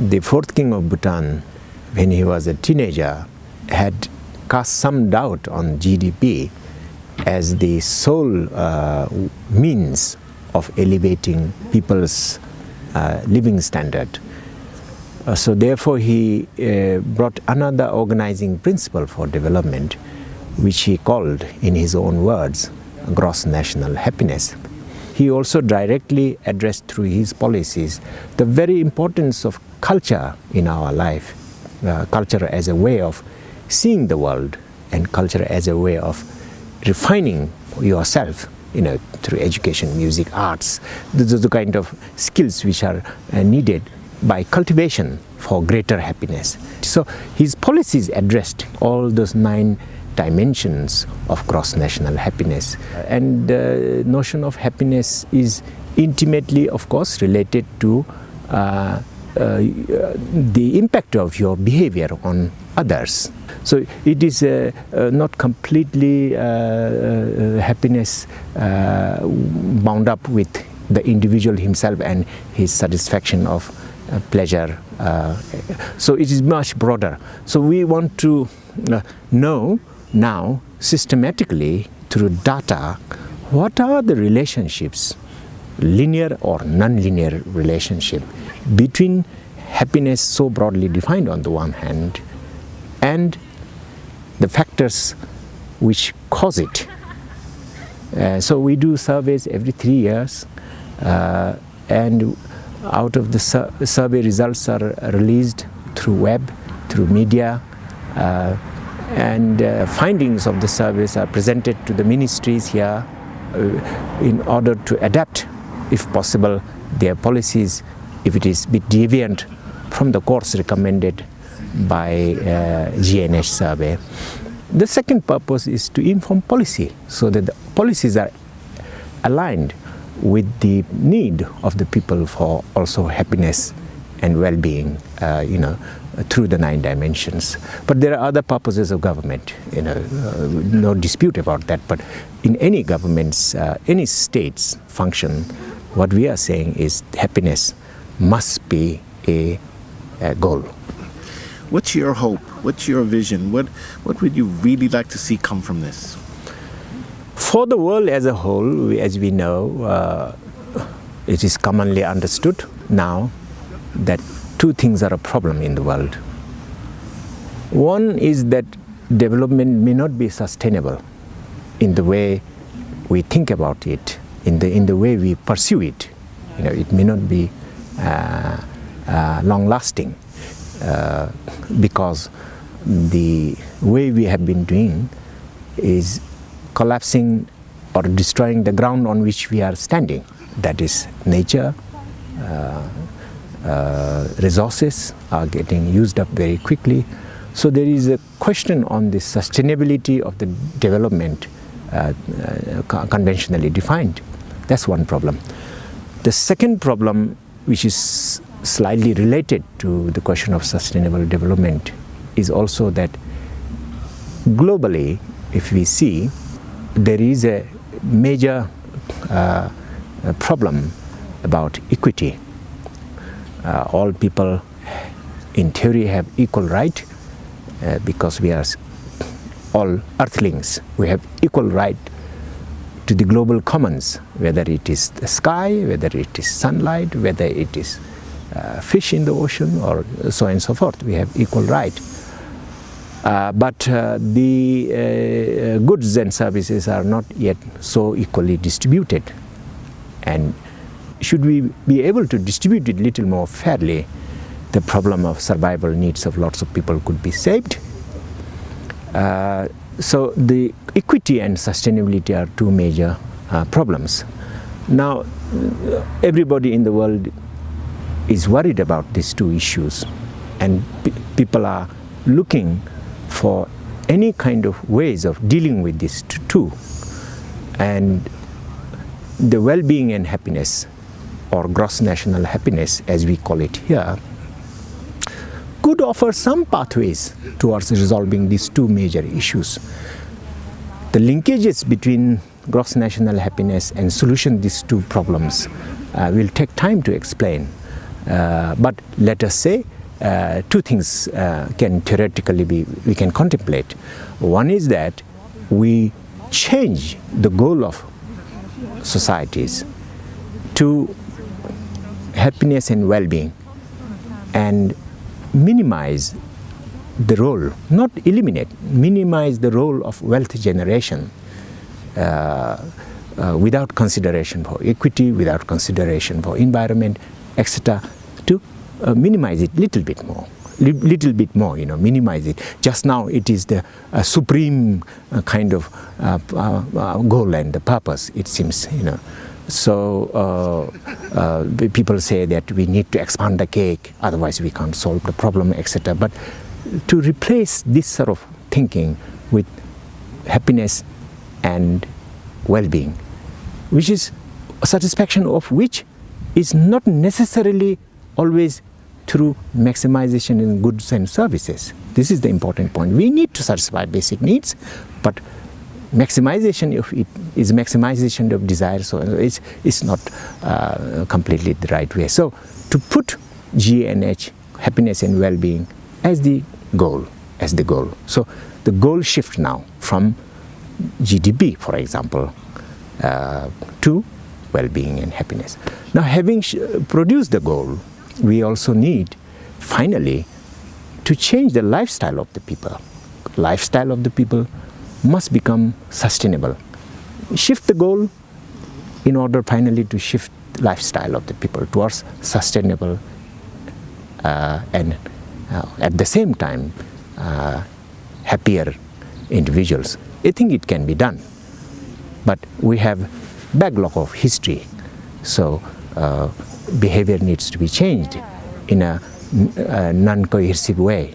the fourth king of Bhutan, when he was a teenager, had cast some doubt on GDP as the sole means of elevating people's living standard. So therefore he brought another organizing principle for development, which he called, in his own words, gross national happiness. He also directly addressed through his policies the very importance of culture in our life, culture as a way of seeing the world, and culture as a way of refining yourself, through education, music, arts. Those are the kind of skills which are needed by cultivation for greater happiness. So his policies addressed all those 9 dimensions of gross national happiness. And the notion of happiness is intimately, of course, related to the impact of your behavior on others. So it is not completely happiness bound up with the individual himself and his satisfaction of pleasure. So it is much broader. So we want to know now systematically through data what are the relationships, linear or non-linear relationship, between happiness so broadly defined on the one hand and the factors which cause it. So we do surveys every 3 years, and out of the survey results are released through web, through media, and findings of the surveys are presented to the ministries here in order to adapt, if possible, their policies if it is a bit deviant from the course recommended by GNH survey. The second purpose is to inform policy, so that the policies are aligned with the need of the people for also happiness and well-being, through the 9 dimensions. But there are other purposes of government, no dispute about that. But in any government's, any state's function, what we are saying is happiness must be a goal. What's your hope? What's your vision? What would you really like to see come from this? For the world as a whole, as we know, it is commonly understood now that 2 things are a problem in the world. One is that development may not be sustainable in the way we think about it, in the way we pursue it. It may not be long-lasting because the way we have been doing is collapsing or destroying the ground on which we are standing. That is nature. Resources are getting used up very quickly. So there is a question on the sustainability of the development conventionally defined. That's one problem. The second problem, which is slightly related to the question of sustainable development, is also that globally, if we see, there is a major problem about equity. All people in theory have equal right because we are all earthlings. We have equal right to the global commons, whether it is the sky, whether it is sunlight, whether it is fish in the ocean, or so on and so forth. We have equal right. But the goods and services are not yet so equally distributed. And should we be able to distribute it a little more fairly, the problem of survival needs of lots of people could be saved. So the equity and sustainability are 2 major problems. Now, everybody in the world is worried about these 2 issues, and people are looking for any kind of ways of dealing with these 2. And the well-being and happiness, or gross national happiness as we call it here, could offer some pathways towards resolving these 2 major issues. The linkages between gross national happiness and solution these 2 problems will take time to explain. But let us say two things can theoretically we can contemplate. One is that we change the goal of societies to happiness and well-being and minimize the role, not eliminate, minimize the role of wealth generation without consideration for equity, without consideration for environment, etc., to minimize it little bit more, minimize it. Just now it is the supreme kind of goal and the purpose, it seems, So people say that we need to expand the cake, otherwise we can't solve the problem, etc. But to replace this sort of thinking with happiness and well-being, which is a satisfaction of which is not necessarily always through maximization in goods and services. This is the important point. We need to satisfy basic needs, but maximization of it is maximization of desire, so it's not completely the right way. So to put G&H, happiness and well-being, as the goal. So the goal shift now from GDP, for example, to well-being and happiness. Now, having produced the goal, we also need, finally, to change the lifestyle of the people. Lifestyle of the people must become sustainable. Shift the goal in order finally to shift the lifestyle of the people towards sustainable and at the same time happier individuals. I think it can be done, but we have backlog of history, so behavior needs to be changed in a non-cohesive way.